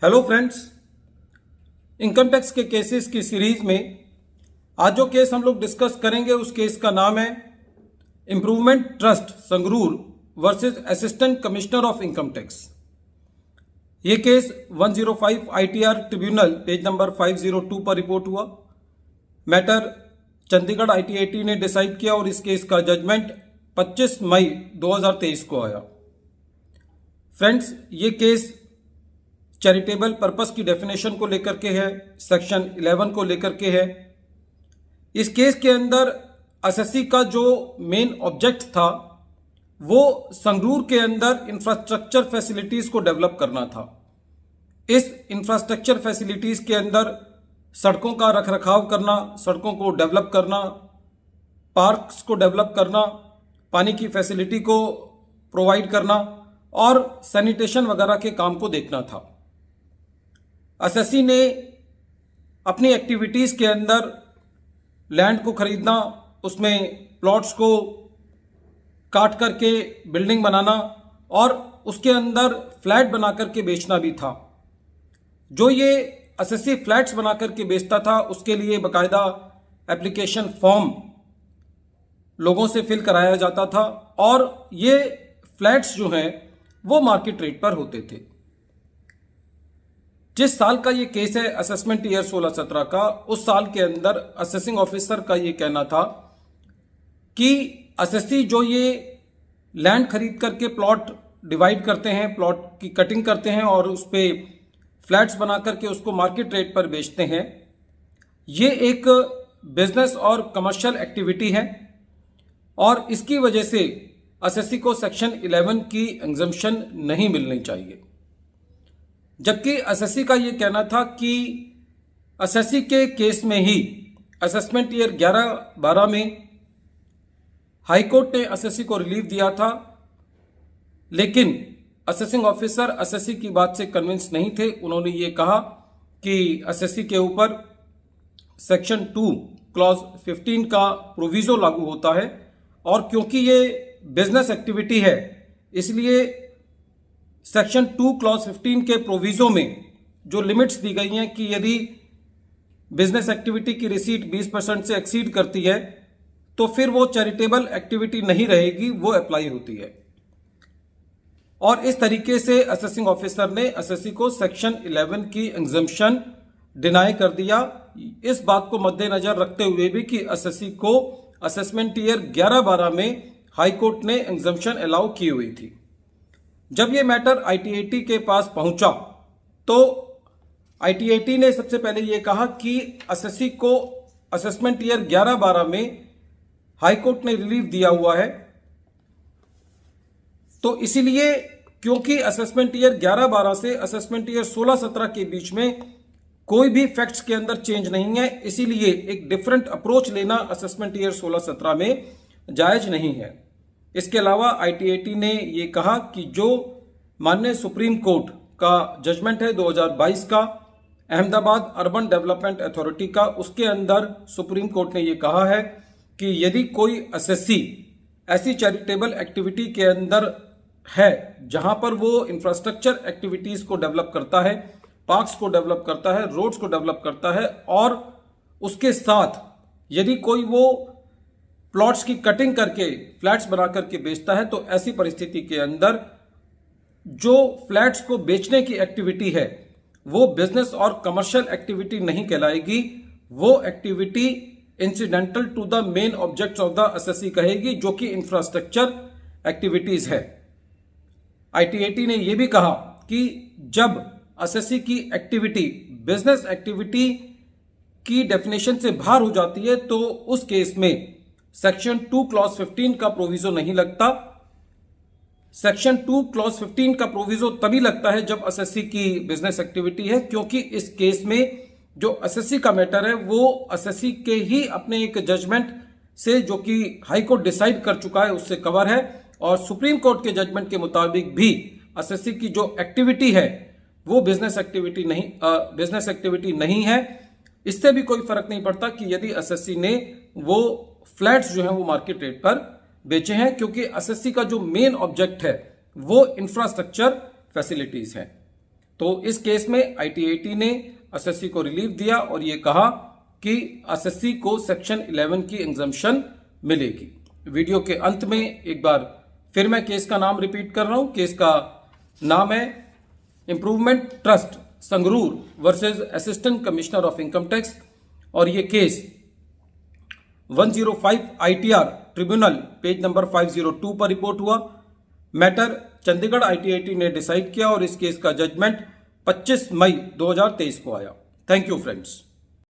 Hello friends, income tax के cases की series में आज जो केस हम लोग डिस्कस करेंगे उस केस का नाम है improvement trust Sangrur versus assistant commissioner of income tax. ये case 105 ITR tribunal page number 502 पर रिपोर्ट हुआ। मैटर चंडीगढ़ ITAT ने डिसाइड किया और इस केस का जजमेंट 25 मई 2023 को आया। फ्रेंड्स, ये केस चैरिटेबल पर्पस की डेफिनेशन को लेकर के है, सेक्शन 11 को लेकर के है। इस केस के अंदर एसएससी का जो मेन ऑब्जेक्ट था वो संगरूर के अंदर इंफ्रास्ट्रक्चर फैसिलिटीज को डेवलप करना था। इस इंफ्रास्ट्रक्चर फैसिलिटीज के अंदर सड़कों का रखरखाव करना, सड़कों को डेवलप करना, पार्क्स को डेवलप करना, पानी की फैसिलिटी को प्रोवाइड करना और सैनिटेशन वगैरह के काम को देखना था। एसएससी ने अपनी एक्टिविटीज के अंदर लैंड को खरीदना, उसमें प्लॉट्स को काट करके बिल्डिंग बनाना और उसके अंदर फ्लैट बना करके बेचना भी था। जो ये एसएससी फ्लैट्स बना करके बेचता था उसके लिए बकायदा एप्लीकेशन फॉर्म लोगों से फिल कराया जाता था और ये फ्लैट्स जो हैं वो मार्केट रेट पर होते थे। जिस साल का ये केस है असेसमेंट ईयर 16-17 का, उस साल के अंदर असेसिंग ऑफिसर का ये कहना था कि एसएससी जो ये लैंड खरीद करके प्लॉट डिवाइड करते हैं, प्लॉट की कटिंग करते हैं और उस पे फ्लैट्स बना करके उसको मार्केट रेट पर बेचते हैं, ये एक बिजनेस और कमर्शियल एक्टिविटी है और इसकी वजह से एसएससी को सेक्शन 11 की एग्जम्पशन नहीं मिलनी चाहिए। जबकि एसएससी का यह कहना था कि एसएससी के केस में ही असेसमेंट ईयर 11-12 में हाईकोर्ट ने एसएससी को रिलीफ दिया था, लेकिन असेसिंग ऑफिसर एसएससी की बात से कन्विंस नहीं थे। उन्होंने ये कहा कि एसएससी के ऊपर सेक्शन 2 क्लॉज 15 का प्रोविजो लागू होता है और क्योंकि ये बिजनेस एक्टिविटी है इसलिए सेक्शन 2 क्लॉज 15 के प्रोविजो में जो लिमिट्स दी गई हैं कि यदि बिजनेस एक्टिविटी की रिसीट 20% से एक्सीड करती है तो फिर वो चैरिटेबल एक्टिविटी नहीं रहेगी, वो अप्लाई होती है। और इस तरीके से असेसिंग ऑफिसर ने एसएससी को सेक्शन 11 की एग्जम्पशन डिनाई कर दिया। इस बात को मद्देनजर रखते हुए भी कि एसएससी को असेसमेंट ईयर 11-12 में हाईकोर्ट ने एग्जम्पशन अलाउ की हुई थी। जब ये मैटर ITAT के पास पहुंचा तो ITAT ने सबसे पहले ये कहा कि एसएससी को असेसमेंट ईयर 11-12 में हाईकोर्ट ने रिलीफ दिया हुआ है, तो इसीलिए क्योंकि असेसमेंट ईयर 11-12 से असेसमेंट ईयर 16-17 के बीच में कोई भी फैक्ट्स के अंदर चेंज नहीं है, इसीलिए एक डिफरेंट अप्रोच लेना असेसमेंट ईयर 16-17 में जायज नहीं है। इसके अलावा ITAT ने ये कहा कि जो माननीय सुप्रीम कोर्ट का जजमेंट है 2022 का अहमदाबाद अर्बन डेवलपमेंट अथॉरिटी का, उसके अंदर सुप्रीम कोर्ट ने ये कहा है कि यदि कोई एसएससी ऐसी चैरिटेबल एक्टिविटी के अंदर है जहां पर वो इंफ्रास्ट्रक्चर एक्टिविटीज को डेवलप करता है, पार्क्स को डेवलप करता है, रोड्स को डेवलप करता है और उसके साथ यदि कोई वो प्लॉट्स की कटिंग करके फ्लैट्स बना करके बेचता है, तो ऐसी परिस्थिति के अंदर जो फ्लैट्स को बेचने की एक्टिविटी है वो बिजनेस और कमर्शियल एक्टिविटी नहीं कहलाएगी, वो activity incidental to the main objects of the SSC कहेगी, जो कि इंफ्रास्ट्रक्चर एक्टिविटीज है। ITAT ने यह भी कहा कि जब एसएससी की एक्टिविटी बिजनेस एक्टिविटी की डेफिनेशन से बाहर हो जाती है तो उस केस में सेक्शन 2 क्लॉज 15 का प्रोविजो नहीं लगता। सेक्शन 2 क्लॉज 15 का प्रोविजो तभी लगता है जब एसएससी की बिजनेस एक्टिविटी है, क्योंकि इस केस में जो एसएससी का मैटर है वो एसएससी के ही अपने एक जजमेंट से, जो कि हाई कोर्ट डिसाइड कर चुका है, उससे कवर है और सुप्रीम कोर्ट के जजमेंट के मुताबिक भी एसएससी की जो एक्टिविटी है वो बिजनेस एक्टिविटी नहीं है। इससे भी कोई फर्क नहीं पड़ता कि यदि एसएससी ने वो फ्लैट्स जो हैं वो मार्केट रेट पर बेचे हैं, क्योंकि एसएससी का जो मेन ऑब्जेक्ट है वो इंफ्रास्ट्रक्चर फैसिलिटीज है। तो इस केस में ITAT ने एसएससी को रिलीफ दिया और ये कहा कि एसएससी को सेक्शन 11 की एग्जम्पशन मिलेगी। वीडियो के अंत में एक बार फिर मैं केस का नाम रिपीट कर रहा हूं। केस का नाम है improvement trust Sangrur versus assistant commissioner of income tax और ये case 105 ITR tribunal page number 502 पर रिपोर्ट हुआ। मैटर चंडीगढ़ ITAT ने डिसाइड किया और इस केस का जजमेंट 25 मई 2023 को आया। Thank you friends.